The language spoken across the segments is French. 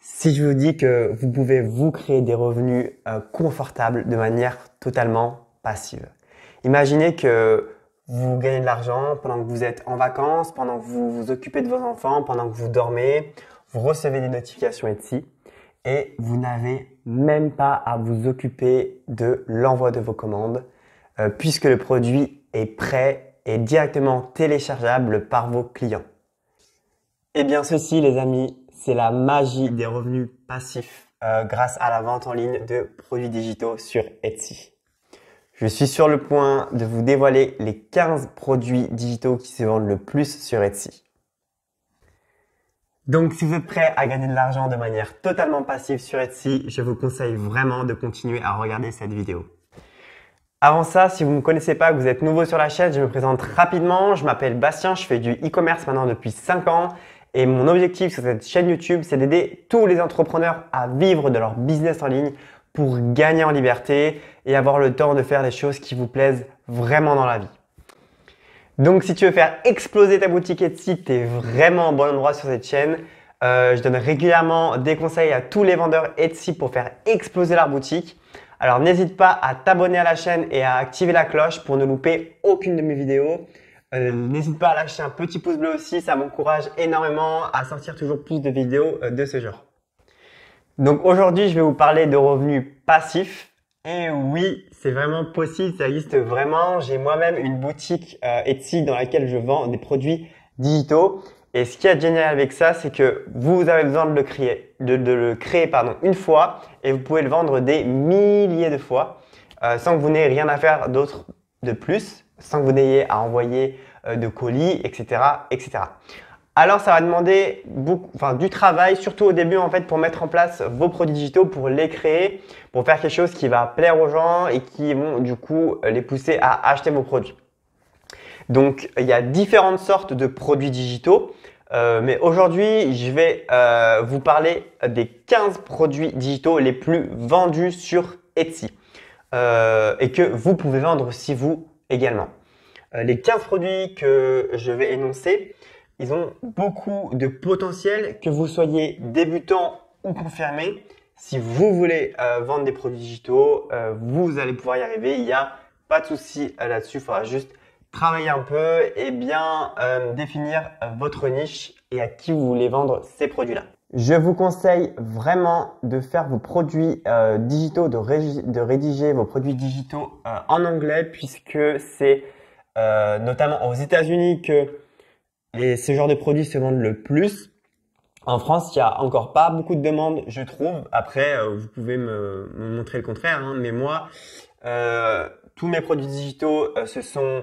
Si je vous dis que vous pouvez vous créer des revenus confortables de manière totalement passive. Imaginez que vous gagnez de l'argent pendant que vous êtes en vacances, pendant que vous vous occupez de vos enfants, pendant que vous dormez, vous recevez des notifications Etsy et vous n'avez même pas à vous occuper de l'envoi de vos commandes puisque le produit est prêt et directement téléchargeable par vos clients. Eh bien ceci les amis, c'est la magie des revenus passifs grâce à la vente en ligne de produits digitaux sur Etsy. Je suis sur le point de vous dévoiler les 15 produits digitaux qui se vendent le plus sur Etsy. Donc si vous êtes prêt à gagner de l'argent de manière totalement passive sur Etsy, je vous conseille vraiment de continuer à regarder cette vidéo. Avant ça, si vous ne me connaissez pas, que vous êtes nouveau sur la chaîne, je me présente rapidement. Je m'appelle Bastien, je fais du e-commerce maintenant depuis 5 ans. Et mon objectif sur cette chaîne YouTube, c'est d'aider tous les entrepreneurs à vivre de leur business en ligne pour gagner en liberté et avoir le temps de faire des choses qui vous plaisent vraiment dans la vie. Donc, si tu veux faire exploser ta boutique Etsy, tu es vraiment au bon endroit sur cette chaîne. Je donne régulièrement des conseils à tous les vendeurs Etsy pour faire exploser leur boutique. Alors, n'hésite pas à t'abonner à la chaîne et à activer la cloche pour ne louper aucune de mes vidéos. N'hésite pas à lâcher un petit pouce bleu aussi, ça m'encourage énormément à sortir toujours plus de vidéos de ce genre. Donc aujourd'hui, je vais vous parler de revenus passifs. Et oui, c'est vraiment possible, ça existe vraiment. J'ai moi-même une boutique Etsy dans laquelle je vends des produits digitaux. Et ce qui est génial avec ça, c'est que vous avez besoin de le créer une fois et vous pouvez le vendre des milliers de fois sans que vous n'ayez rien à faire d'autre de plus, sans que vous n'ayez à envoyer de colis, etc., etc. Alors, ça va demander du travail, surtout au début en fait, pour mettre en place vos produits digitaux, pour les créer, pour faire quelque chose qui va plaire aux gens et qui vont du coup les pousser à acheter vos produits. Donc, il y a différentes sortes de produits digitaux, mais aujourd'hui, je vais vous parler des 15 produits digitaux les plus vendus sur Etsy et que vous pouvez vendre aussi vous également. Les 15 produits que je vais énoncer, ils ont beaucoup de potentiel, que vous soyez débutant ou confirmé. Si vous voulez vendre des produits digitaux, vous allez pouvoir y arriver. Il n'y a pas de souci là-dessus. Il faudra juste travailler un peu et bien définir votre niche et à qui vous voulez vendre ces produits-là. Je vous conseille vraiment de faire vos produits digitaux, de rédiger vos produits digitaux en anglais puisque c'est notamment aux États-Unis que ce genre de produits se vendent le plus. En France, il n'y a encore pas beaucoup de demandes, je trouve. Après, vous pouvez me montrer le contraire, hein, mais moi, tous mes produits digitaux, ce sont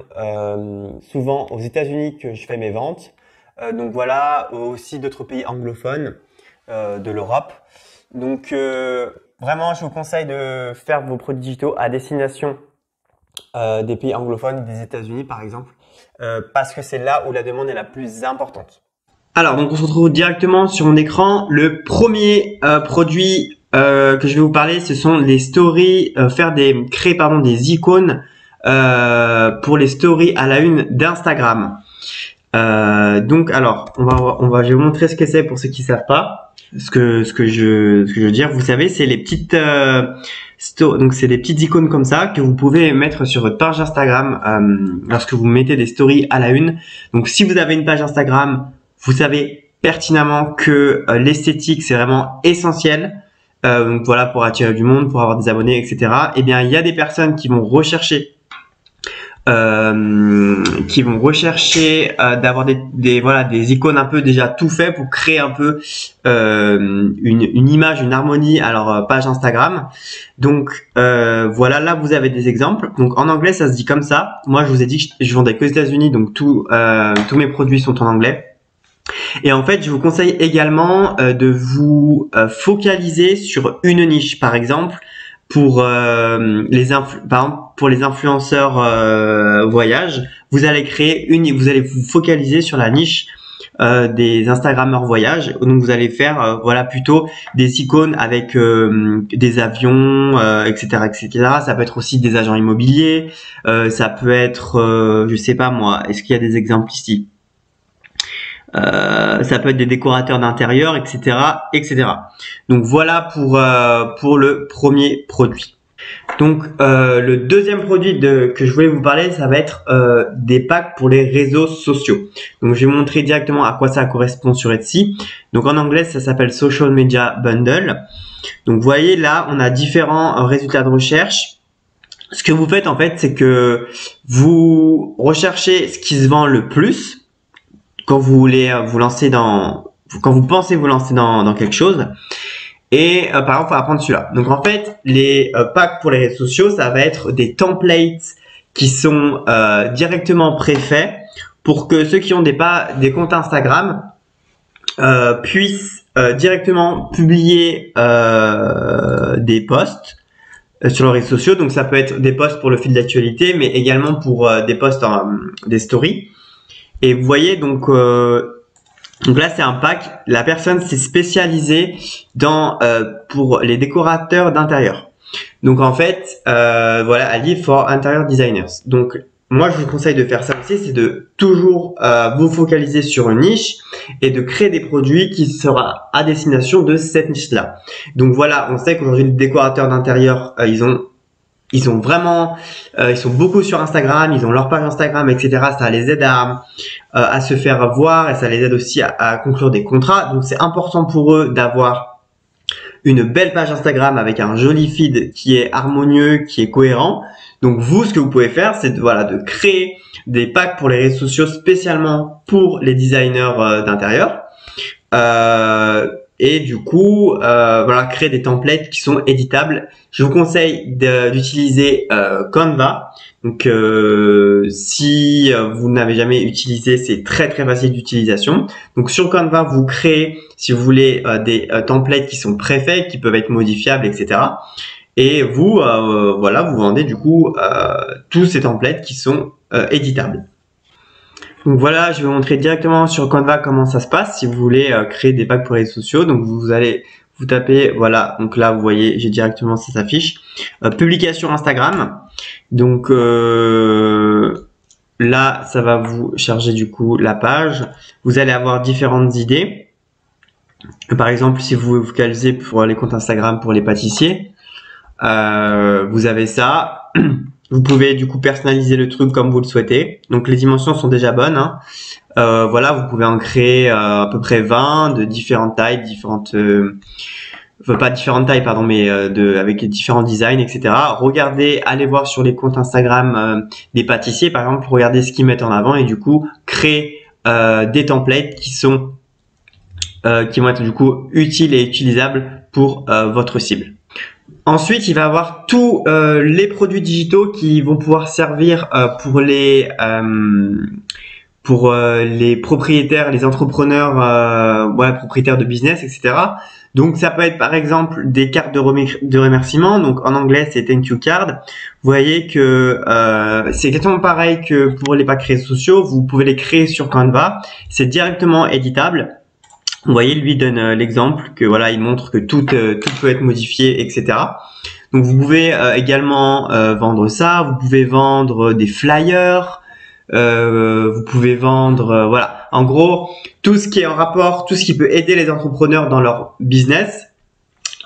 souvent aux États-Unis que je fais mes ventes. Donc voilà, aussi d'autres pays anglophones de l'Europe. Donc vraiment, je vous conseille de faire vos produits digitaux à destination des pays anglophones, des États-Unis par exemple, parce que c'est là où la demande est la plus importante. Alors donc on se retrouve directement sur mon écran. Le premier produit que je vais vous parler, ce sont les stories, créer des icônes pour les stories à la une d'Instagram. Donc alors je vais vous montrer ce que c'est pour ceux qui savent pas. Ce que je veux dire, vous savez, c'est les petites donc c'est des petites icônes comme ça que vous pouvez mettre sur votre page Instagram lorsque vous mettez des stories à la une. Donc si vous avez une page Instagram, vous savez pertinemment que l'esthétique c'est vraiment essentiel. Donc voilà, pour attirer du monde, pour avoir des abonnés, etc. Eh bien, il y a des personnes qui vont rechercher d'avoir des icônes un peu déjà tout fait pour créer un peu une image, une harmonie à leur page Instagram. Donc voilà, là vous avez des exemples. Donc en anglais ça se dit comme ça. Moi je vous ai dit que je vendais qu'aux États-Unis, donc tous mes produits sont en anglais. Et en fait je vous conseille également de vous focaliser sur une niche. Par exemple pour les influenceurs voyage, vous allez vous focaliser sur la niche des Instagrammeurs voyage. Donc vous allez faire plutôt des icônes avec des avions, etc., etc. Ça peut être aussi des agents immobiliers. Ça peut être, je sais pas moi. Est-ce qu'il y a des exemples ici? Ça peut être des décorateurs d'intérieur, etc., etc. Donc voilà pour le premier produit. Donc le deuxième produit que je voulais vous parler, ça va être des packs pour les réseaux sociaux. Donc je vais vous montrer directement à quoi ça correspond sur Etsy. Donc en anglais, ça s'appelle Social Media Bundle. Donc vous voyez là, on a différents résultats de recherche. Ce que vous faites en fait, c'est que vous recherchez ce qui se vend le plus quand vous voulez vous lancer quand vous pensez vous lancer dans quelque chose. Et par exemple, on va prendre celui-là. Donc en fait, les packs pour les réseaux sociaux, ça va être des templates qui sont directement préfaits pour que ceux qui ont des comptes Instagram puissent directement publier des posts sur les réseaux sociaux. Donc ça peut être des posts pour le fil d'actualité, mais également pour des posts des stories. Et vous voyez donc là c'est un pack. La personne s'est spécialisée pour les décorateurs d'intérieur. Donc en fait voilà, elle dit for interior designers. Donc moi je vous conseille de faire ça aussi, c'est de toujours vous focaliser sur une niche et de créer des produits qui sera à destination de cette niche là. Donc voilà, on sait qu'aujourd'hui les décorateurs d'intérieur ils sont beaucoup sur Instagram, ils ont leur page Instagram, etc. Ça les aide à se faire voir et ça les aide aussi à conclure des contrats. Donc c'est important pour eux d'avoir une belle page Instagram avec un joli feed qui est harmonieux, qui est cohérent. Donc vous, ce que vous pouvez faire, c'est de créer des packs pour les réseaux sociaux spécialement pour les designers d'intérieur. Et du coup, créer des templates qui sont éditables. Je vous conseille d'utiliser Canva. Donc, si vous n'avez jamais utilisé, c'est très très facile d'utilisation. Donc, sur Canva, vous créez, si vous voulez, des templates qui sont préfaits, qui peuvent être modifiables, etc. Et vous, vous vendez du coup tous ces templates qui sont éditables. Donc voilà, je vais vous montrer directement sur Canva comment ça se passe si vous voulez créer des packs pour les réseaux sociaux. Donc vous allez vous taper, voilà, donc là vous voyez, j'ai directement ça s'affiche. Publication Instagram. Donc là, ça va vous charger du coup la page. Vous allez avoir différentes idées. Par exemple, si vous vous focalisez pour les comptes Instagram pour les pâtissiers, vous avez ça. Vous pouvez du coup personnaliser le truc comme vous le souhaitez. Donc les dimensions sont déjà bonnes. Hein. Voilà, vous pouvez en créer à peu près 20 de différentes tailles, pas différentes tailles, pardon, mais avec les différents designs, etc. Regardez, allez voir sur les comptes Instagram des pâtissiers, par exemple, regardez ce qu'ils mettent en avant et du coup créer des templates qui vont être du coup utiles et utilisables pour votre cible. Ensuite, il va avoir tous les produits digitaux qui vont pouvoir servir pour les propriétaires, les entrepreneurs, propriétaires de business, etc. Donc, ça peut être par exemple des cartes de remerciement. Donc, en anglais, c'est thank you card. Vous voyez que c'est exactement pareil que pour les packs réseaux sociaux. Vous pouvez les créer sur Canva. C'est directement éditable. Vous voyez, lui donne l'exemple que voilà, il montre que tout peut être modifié, etc. Donc vous pouvez également vendre ça. Vous pouvez vendre des flyers. Vous pouvez vendre voilà. En gros, tout ce qui est en rapport, tout ce qui peut aider les entrepreneurs dans leur business,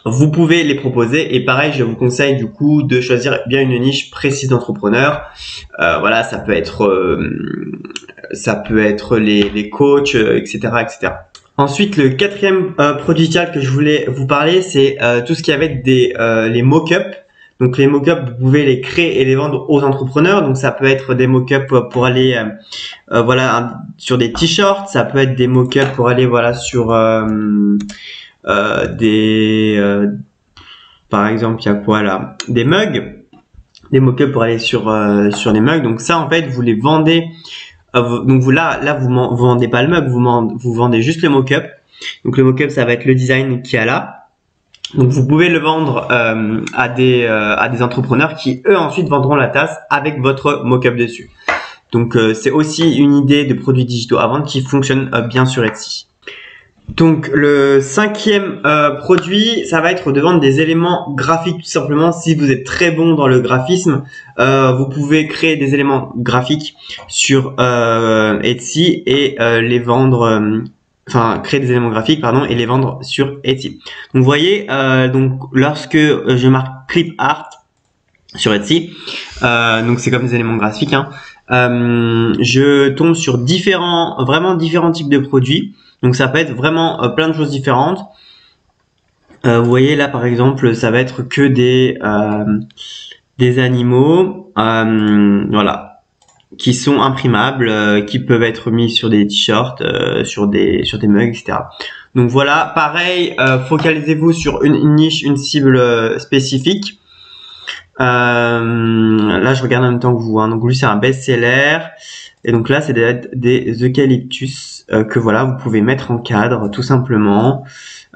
vous pouvez les proposer. Et pareil, je vous conseille du coup de choisir bien une niche précise d'entrepreneurs. Voilà, ça peut être les coachs, etc., etc. Ensuite, le quatrième produit digital que je voulais vous parler, c'est tout ce qui va être les mock-ups. Donc les mock-ups, vous pouvez les créer et les vendre aux entrepreneurs. Donc ça peut être des mock-ups pour aller sur des t-shirts, ça peut être des mock-ups pour aller sur par exemple, il y a quoi là? Des mugs, des mock-ups pour aller sur des mugs. Donc ça en fait, vous les vendez. Donc vous vendez pas le mug, vous vendez juste le mock-up. Donc le mock-up, ça va être le design qu'il y a là. Donc vous pouvez le vendre à des entrepreneurs qui eux ensuite vendront la tasse avec votre mock-up dessus. Donc c'est aussi une idée de produits digitaux à vendre qui fonctionne bien sur Etsy. Donc le cinquième produit, ça va être de vendre des éléments graphiques tout simplement. Si vous êtes très bon dans le graphisme, vous pouvez créer des éléments graphiques sur Etsy et les vendre, créer des éléments graphiques pardon et les vendre sur Etsy. Donc vous voyez, donc lorsque je marque clip art sur Etsy, donc c'est comme des éléments graphiques, hein, je tombe sur vraiment différents types de produits. Donc ça peut être vraiment plein de choses différentes. Vous voyez là par exemple, ça va être que des animaux, voilà, qui sont imprimables, qui peuvent être mis sur des t-shirts, sur des mugs, etc. Donc voilà, pareil, focalisez-vous sur une niche, une cible spécifique. Là je regarde en même temps que vous, hein. Donc lui c'est un best-seller. Et donc là, c'est des eucalyptus que voilà, vous pouvez mettre en cadre tout simplement,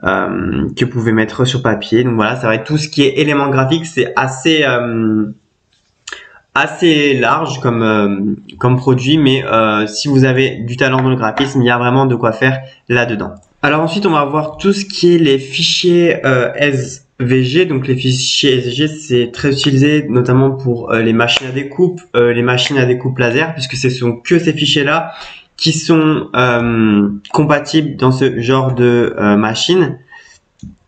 que vous pouvez mettre sur papier. Donc voilà, ça va être tout ce qui est éléments graphiques. C'est assez large comme produit, mais si vous avez du talent dans le graphisme, il y a vraiment de quoi faire là-dedans. Alors ensuite, on va voir tout ce qui est les fichiers SVG. Donc les fichiers SVG, c'est très utilisé notamment pour les machines à découpe laser, puisque ce sont que ces fichiers-là qui sont compatibles dans ce genre de machine.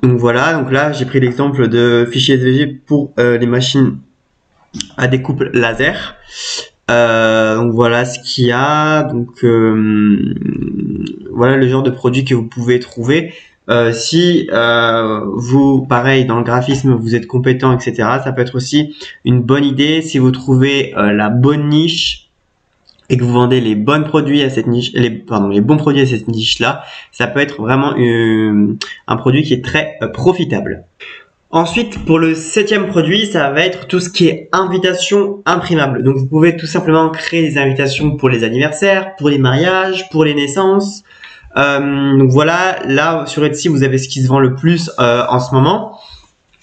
Donc voilà, donc là j'ai pris l'exemple de fichiers SVG pour les machines à découpe laser. Donc voilà ce qu'il y a. Donc voilà le genre de produit que vous pouvez trouver. Si vous, pareil, dans le graphisme, vous êtes compétent, etc., ça peut être aussi une bonne idée si vous trouvez la bonne niche et que vous vendez les bons produits à cette niche, les bons produits à cette niche-là, ça peut être vraiment un produit qui est très profitable. Ensuite, pour le septième produit, ça va être tout ce qui est invitation imprimable. Donc, vous pouvez tout simplement créer des invitations pour les anniversaires, pour les mariages, pour les naissances. Donc voilà, là sur Etsy, vous avez ce qui se vend le plus en ce moment.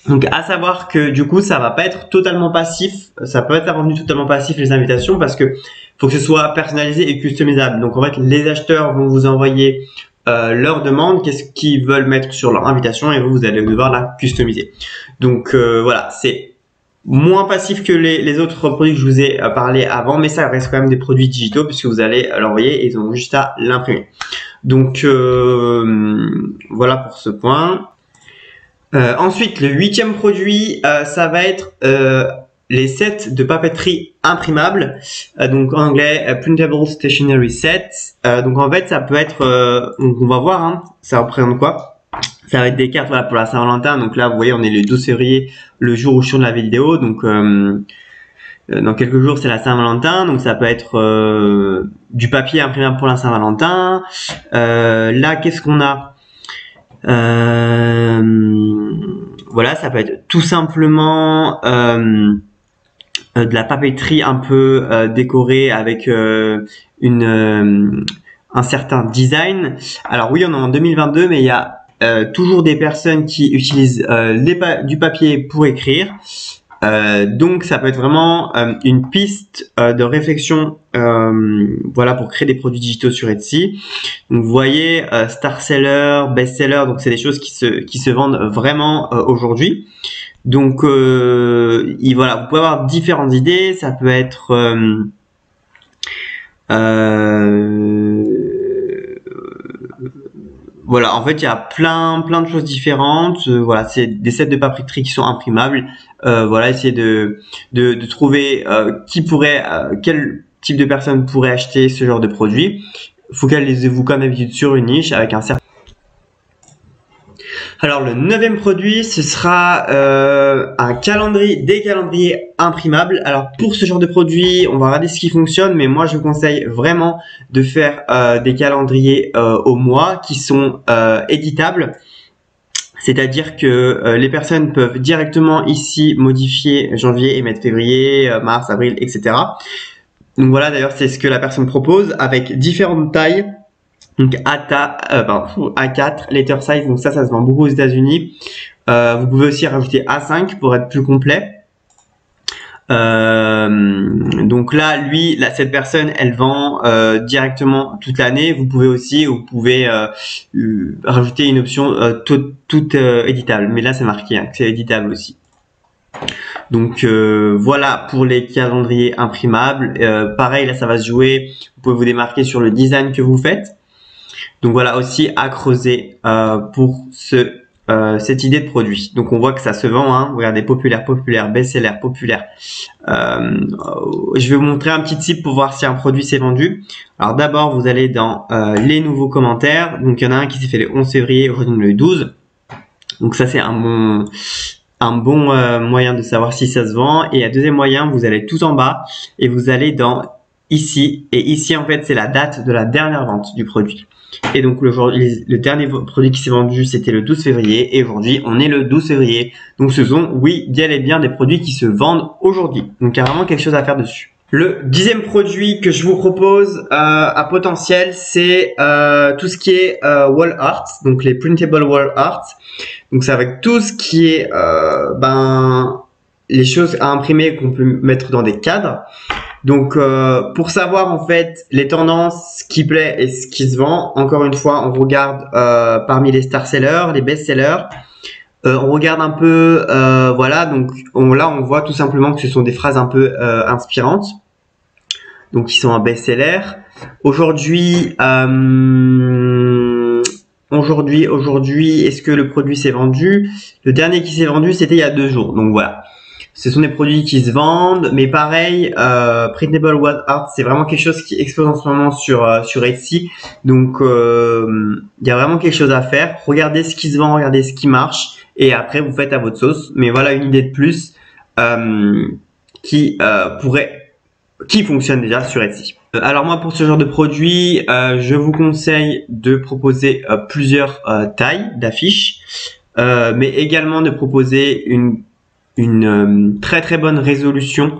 Donc à savoir que du coup, ça va pas être totalement passif. Ça peut être un revenu totalement passif les invitations parce que faut que ce soit personnalisé et customisable. Donc en fait, les acheteurs vont vous envoyer leur demande, qu'est-ce qu'ils veulent mettre sur leur invitation et vous allez devoir la customiser. Donc voilà, c'est moins passif que les autres produits que je vous ai parlé avant, mais ça reste quand même des produits digitaux puisque vous allez l'envoyer et ils ont juste à l'imprimer. Donc voilà pour ce point. Ensuite, le huitième produit, ça va être les sets de papeterie imprimables. Donc en anglais, Printable Stationery Sets. Donc en fait, ça peut être, donc on va voir, hein, ça représente quoi. Ça va être des cartes voilà, pour la Saint-Valentin. Donc là, vous voyez, on est le 12 février, le jour où je tourne la vidéo. Donc dans quelques jours, c'est la Saint-Valentin, donc ça peut être du papier imprimable pour la Saint-Valentin. Là, qu'est-ce qu'on a? Voilà, ça peut être tout simplement de la papeterie un peu décorée avec un certain design. Alors oui, on est en 2022, mais il y a toujours des personnes qui utilisent du papier pour écrire. Donc ça peut être vraiment une piste de réflexion voilà pour créer des produits digitaux sur Etsy. Donc vous voyez star seller, best seller, donc c'est des choses qui se vendent vraiment aujourd'hui. Donc voilà, vous pouvez avoir différentes idées, ça peut être voilà, en fait, il y a plein de choses différentes. Voilà, c'est des sets de papeterie qui sont imprimables. Voilà, essayez de trouver quel type de personne pourrait acheter ce genre de produit. Focalisez-vous comme d'habitude sur une niche avec un certain. Alors le neuvième produit, ce sera des calendriers imprimables. Alors pour ce genre de produit, on va regarder ce qui fonctionne, mais moi je vous conseille vraiment de faire des calendriers au mois qui sont éditables. C'est-à-dire que les personnes peuvent directement ici modifier janvier et mettre février, mars, avril, etc. Donc voilà, d'ailleurs c'est ce que la personne propose avec différentes tailles. Donc A4, letter size, donc ça se vend beaucoup aux États-Unis. Vous pouvez aussi rajouter A5 pour être plus complet. Donc là, cette personne, elle vend directement toute l'année. Vous pouvez rajouter une option toute éditable. Mais là, c'est marqué que c'est éditable aussi. Donc voilà pour les calendriers imprimables. Pareil, là, ça va se jouer. Vous pouvez vous démarquer sur le design que vous faites. Donc voilà aussi à creuser pour cette idée de produit. Donc on voit que ça se vend, hein. Regardez, populaire, best-seller, populaire. Je vais vous montrer un petit tip pour voir si un produit s'est vendu. Alors d'abord, vous allez dans les nouveaux commentaires. Donc il y en a un qui s'est fait le 11 février, aujourd'hui le 12. Donc ça c'est un bon moyen de savoir si ça se vend. Et un deuxième moyen, vous allez tout en bas et vous allez dans ici. Et ici en fait c'est la date de la dernière vente du produit. Et donc le dernier produit qui s'est vendu, c'était le 12 février. Et aujourd'hui, on est le 12 février. Donc ce sont, oui, bien et bien des produits qui se vendent aujourd'hui. Donc il y a vraiment quelque chose à faire dessus. Le 10e produit que je vous propose à potentiel, c'est tout ce qui est wall art. Donc les printable wall art. Donc c'est avec tout ce qui est les choses à imprimer qu'on peut mettre dans des cadres. Donc pour savoir en fait les tendances, ce qui plaît et ce qui se vend, encore une fois, on regarde parmi les star sellers, les best sellers. On regarde un peu, voilà, donc là on voit tout simplement que ce sont des phrases un peu inspirantes, donc qui sont un best seller. Aujourd'hui, est-ce que le produit s'est vendu? Le dernier qui s'est vendu, c'était il y a 2 jours. Donc voilà. Ce sont des produits qui se vendent, mais pareil, printable wall art, c'est vraiment quelque chose qui explose en ce moment sur Etsy. Donc, il y a vraiment quelque chose à faire. Regardez ce qui se vend, regardez ce qui marche, et après vous faites à votre sauce. Mais voilà une idée de plus qui fonctionne déjà sur Etsy. Alors moi, pour ce genre de produit, je vous conseille de proposer plusieurs tailles d'affiches, mais également de proposer une très très bonne résolution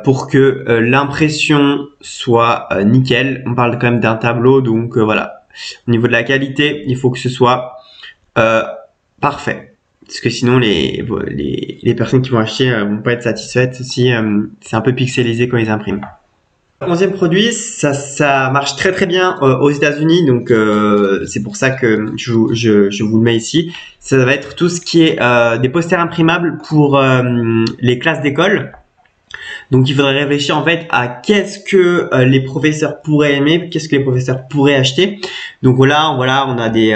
pour que l'impression soit nickel. On parle quand même d'un tableau, donc voilà. Au niveau de la qualité, il faut que ce soit parfait, parce que sinon les personnes qui vont acheter vont pas être satisfaites si c'est un peu pixelisé quand ils impriment. 11e produit, ça marche très très bien aux États-Unis, donc c'est pour ça que je vous le mets ici. Ça va être tout ce qui est des posters imprimables pour les classes d'école. Donc il faudrait réfléchir en fait à qu'est-ce que les professeurs pourraient aimer, qu'est-ce que les professeurs pourraient acheter. Donc voilà, on a des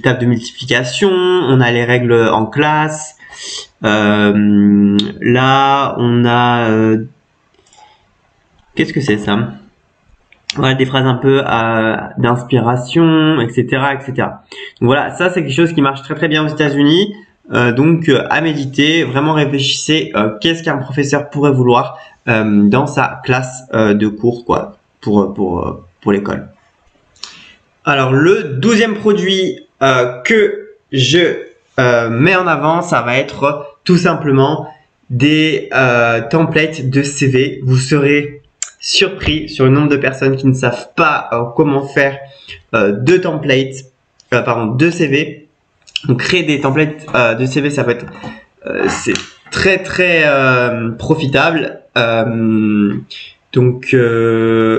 tables de multiplication, on a les règles en classe. Là, on a qu'est-ce que c'est ça? Voilà, des phrases un peu d'inspiration, etc., etc. Donc voilà, ça c'est quelque chose qui marche très très bien aux États-Unis. Donc à méditer, vraiment réfléchissez qu'est-ce qu'un professeur pourrait vouloir dans sa classe de cours, quoi, pour l'école. Alors le 12e produit que je mets en avant, ça va être tout simplement des templates de CV. Vous serez surpris sur le nombre de personnes qui ne savent pas comment faire deux templates, deux CV. Donc créer des templates de CV, ça peut être c'est très très profitable. Donc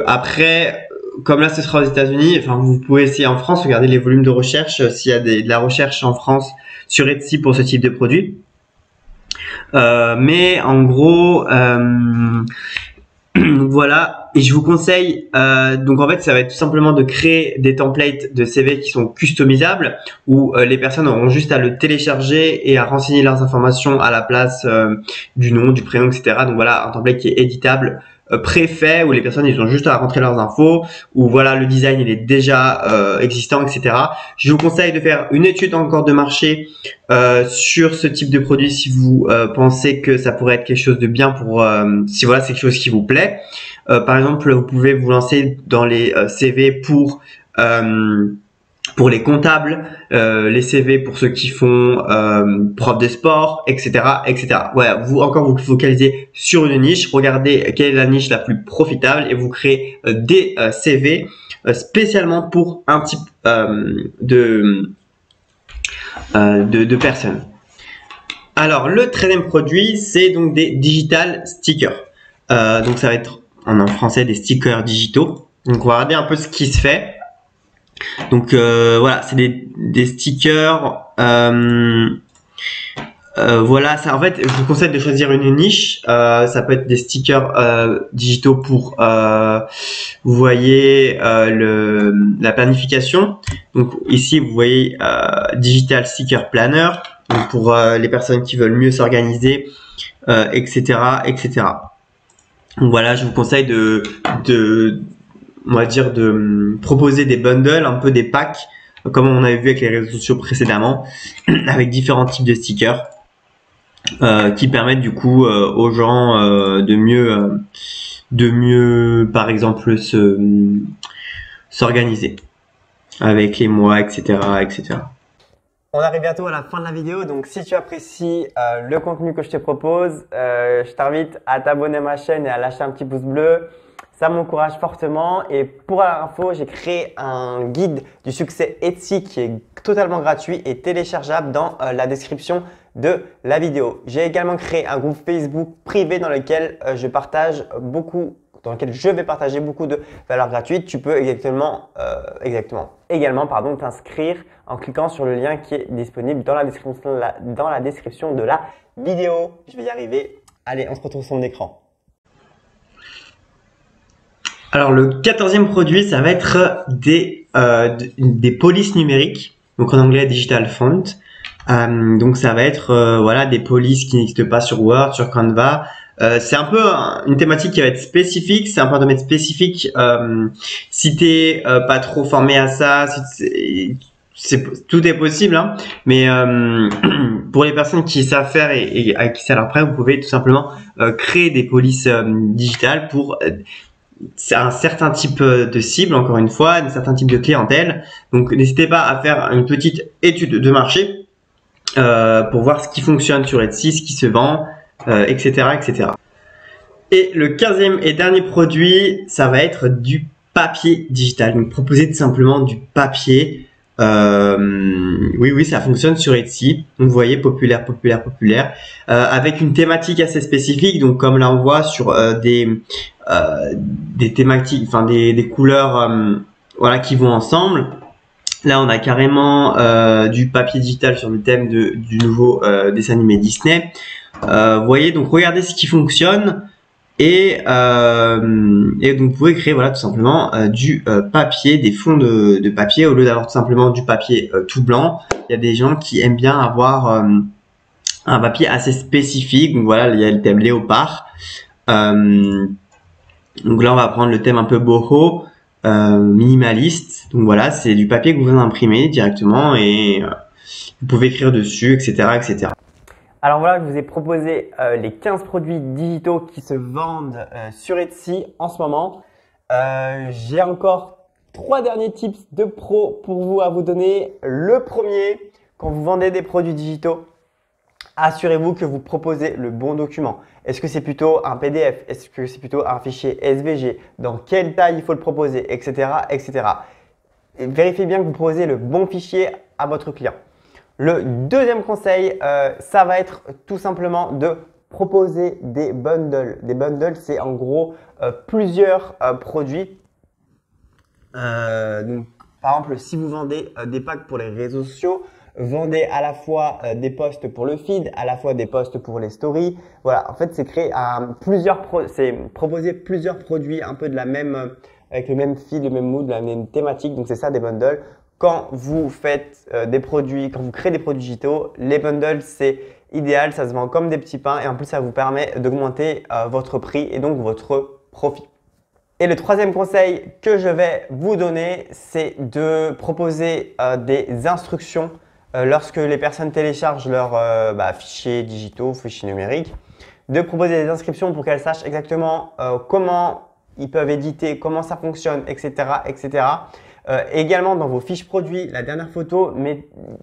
après, comme là ce sera aux États-Unis, enfin vous pouvez essayer en France, regardez les volumes de recherche s'il y a de la recherche en France sur Etsy pour ce type de produit. Mais en gros voilà, et je vous conseille donc en fait ça va être tout simplement de créer des templates de CV qui sont customisables, où les personnes auront juste à le télécharger et à renseigner leurs informations à la place du nom, du prénom, etc. Donc voilà, un template qui est éditable, préfet, où les personnes ils ont juste à rentrer leurs infos, où voilà le design il est déjà existant, etc. Je vous conseille de faire une étude encore de marché sur ce type de produit si vous pensez que ça pourrait être quelque chose de bien pour si voilà c'est quelque chose qui vous plaît. Par exemple, vous pouvez vous lancer dans les CV pour les comptables, les CV pour ceux qui font prof de sport, etc., etc. Voilà, vous focalisez sur une niche, regardez quelle est la niche la plus profitable et vous créez des CV spécialement pour un type de personnes. Alors, le 13e produit, c'est donc des digital stickers. Donc, ça va être en français des stickers digitaux. Donc, on va regarder un peu ce qui se fait. Donc, voilà, c'est des stickers. Voilà, ça, en fait, je vous conseille de choisir une niche. Ça peut être des stickers digitaux pour, vous voyez, la planification. Donc ici, vous voyez Digital Sticker Planner, donc pour les personnes qui veulent mieux s'organiser, etc., etc. Donc voilà, je vous conseille on va dire, de proposer des bundles, un peu des packs, comme on avait vu avec les réseaux sociaux précédemment, avec différents types de stickers. Qui permettent du coup aux gens de mieux par exemple s'organiser avec les mois, etc., etc. On arrive bientôt à la fin de la vidéo, donc si tu apprécies le contenu que je te propose, je t'invite à t'abonner à ma chaîne et à lâcher un petit pouce bleu. Ça m'encourage fortement. Et pour l'info, j'ai créé un guide du succès Etsy qui est totalement gratuit et téléchargeable dans la description de la vidéo. J'ai également créé un groupe Facebook privé dans lequel je vais partager beaucoup de valeurs gratuites. Tu peux également t'inscrire en cliquant sur le lien qui est disponible dans la description de la vidéo. Je vais y arriver. Allez, on se retrouve sur mon écran. Alors, le 14e produit, ça va être des polices numériques, donc en anglais Digital Font. Donc, ça va être voilà, des polices qui n'existent pas sur Word, sur Canva. C'est un peu une thématique qui va être spécifique, c'est un peu un domaine spécifique. Si t'es pas trop formé à ça, tout est possible, hein. Mais pour les personnes qui savent faire et à qui ça leur plaît, vous pouvez tout simplement créer des polices digitales pour c'est un certain type de cible, encore une fois, un certain type de clientèle. Donc, n'hésitez pas à faire une petite étude de marché pour voir ce qui fonctionne sur Etsy, ce qui se vend, etc., etc. Et le 15e et dernier produit, ça va être du papier digital. Donc, proposer tout simplement du papier. Oui, ça fonctionne sur Etsy. Donc, vous voyez, populaire, avec une thématique assez spécifique. Donc, comme là, on voit sur des thématiques, enfin des couleurs, voilà, qui vont ensemble. Là, on a carrément du papier digital sur le thème du nouveau dessin animé Disney. Vous voyez, donc regardez ce qui fonctionne. Et donc vous pouvez créer voilà tout simplement du papier, des fonds de papier au lieu d'avoir tout simplement du papier tout blanc. Il y a des gens qui aiment bien avoir un papier assez spécifique. Donc voilà, il y a le thème léopard. Donc là on va prendre le thème un peu boho, minimaliste. Donc voilà, c'est du papier que vous imprimez directement et vous pouvez écrire dessus, etc., etc. Alors voilà, je vous ai proposé les 15 produits digitaux qui se vendent sur Etsy en ce moment. J'ai encore 3 derniers tips de pro pour vous à vous donner. Le premier, quand vous vendez des produits digitaux, assurez-vous que vous proposez le bon document. Est-ce que c'est plutôt un PDF? Est-ce que c'est plutôt un fichier SVG? Dans quelle taille il faut le proposer, etc., etc. Et vérifiez bien que vous proposez le bon fichier à votre client. Le deuxième conseil, ça va être tout simplement de proposer des bundles. Des bundles, c'est en gros plusieurs produits. Donc, par exemple, si vous vendez des packs pour les réseaux sociaux, vendez à la fois des posts pour le feed, à la fois des posts pour les stories. Voilà, en fait, c'est créer proposer plusieurs produits un peu de la même, avec le même feed, le même mood, la même thématique. Donc, c'est ça des bundles. Quand vous faites quand vous créez des produits digitaux, les bundles, c'est idéal, ça se vend comme des petits pains et en plus, ça vous permet d'augmenter votre prix et donc votre profit. Et le troisième conseil que je vais vous donner, c'est de proposer des instructions lorsque les personnes téléchargent leurs fichiers digitaux, fichiers numériques, de proposer des inscriptions pour qu'elles sachent exactement comment ils peuvent éditer, comment ça fonctionne, etc., etc. Également, dans vos fiches produits, la dernière photo,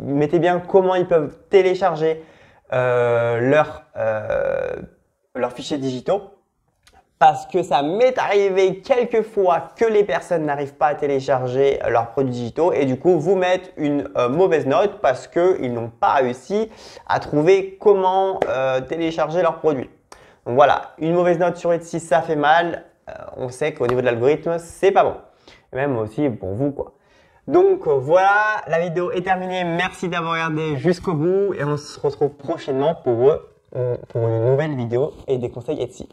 mettez bien comment ils peuvent télécharger leurs fichiers digitaux. parce que ça m'est arrivé quelques fois que les personnes n'arrivent pas à télécharger leurs produits digitaux et du coup vous mettent une mauvaise note parce qu'ils n'ont pas réussi à trouver comment télécharger leurs produits. Donc voilà, une mauvaise note sur Etsy, ça fait mal. On sait qu'au niveau de l'algorithme, c'est pas bon. Et même aussi pour vous, quoi. Donc voilà, la vidéo est terminée. Merci d'avoir regardé jusqu'au bout et on se retrouve prochainement pour une nouvelle vidéo et des conseils Etsy.